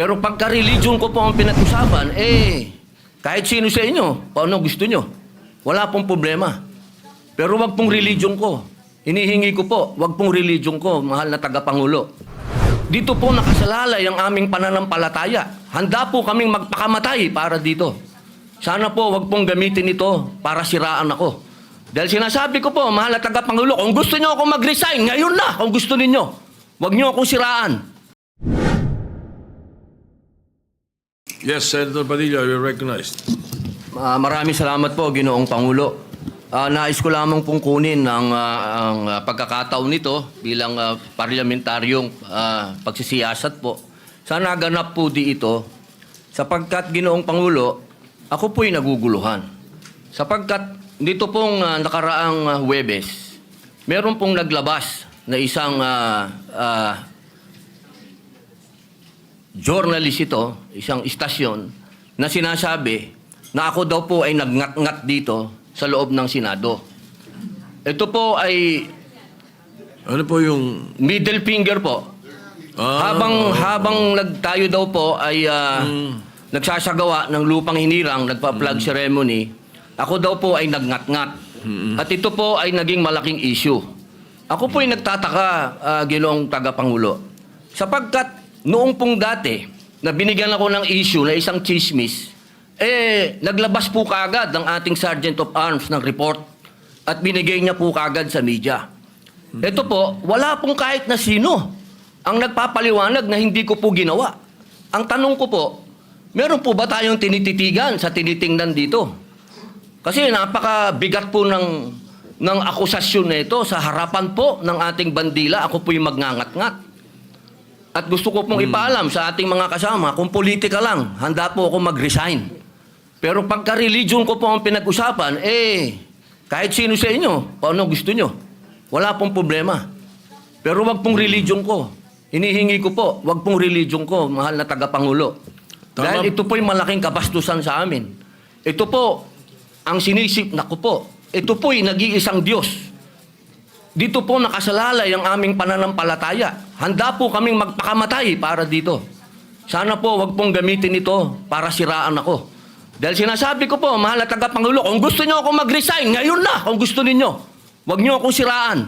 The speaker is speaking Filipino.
Pero pagka-religion ko po ang pinag-usapan, kahit sino sa inyo, kung ano gusto nyo, wala pong problema. Pero wag pong religion ko. Hinihingi ko po, wag pong religion ko, mahal na tagapangulo. Dito po nakasalalay ang aming pananampalataya. Handa po kaming magpakamatay para dito. Sana po wag pong gamitin ito para siraan ako. Dahil sinasabi ko po, mahal na tagapangulo, kung gusto nyo ako mag-resign, ngayon na, kung gusto ninyo. Wag nyo akong siraan. Yes, Senator Padilla, you're recognized. Maraming salamat po, Ginoong Pangulo. Nais ko lamang pong kunin ang pagkakataon nito bilang parlamentaryong pagsisiyasat po. Sana ganap po di ito sapagkat, Ginoong Pangulo, ako po'y naguguluhan. Sapagkat dito pong nakaraang Huwebes, meron pong naglabas na isang journalist ito, isang istasyon, na sinasabi na ako daw po ay nagngat-ngat dito sa loob ng Senado. Ito po ay Ano po yung... middle finger po. Habang tayo daw po ay nagsasagawa ng lupang hinirang, nagpa-flag ceremony, ako daw po ay nagngat-ngat. At ito po ay naging malaking issue. Ako po ay nagtataka, Ginoong Tagapangulo, sapagkat noong pong dati, na binigyan ako ng issue na isang chismis, naglabas po kaagad ng ating Sergeant of Arms ng report at binigay niya po kaagad sa media. Ito po, wala pong kahit na sino ang nagpapaliwanag na hindi ko po ginawa. Ang tanong ko po, meron po ba tayong tinititigan sa tinitingnan dito? Kasi napakabigat po ng akusasyon na ito sa harapan po ng ating bandila. Ako po yung magngangat-ngat. At gusto ko pong ipaalam sa ating mga kasama, kung politika lang, handa po ako mag-resign. Pero pagka-religion ko po ang pinag-usapan, kahit sino sa inyo, kung ano gusto nyo, wala pong problema. Pero wag pong religion ko. Hinihingi ko po, wag pong religion ko, mahal na tagapangulo. Dahil ito po'y malaking kabastusan sa amin. Ito po, ang sinisip na ko po, ito po'y nag-iisang Diyos. Dito po nakasalalay ang aming pananampalataya. Handa po kaming magpakamatay para dito. Sana po wag pong gamitin ito para siraan ako. Dahil sinasabi ko po, mahal na tagapangulo, kung gusto nyo ako mag-resign, ngayon na, kung gusto ninyo. Wag nyo akong siraan.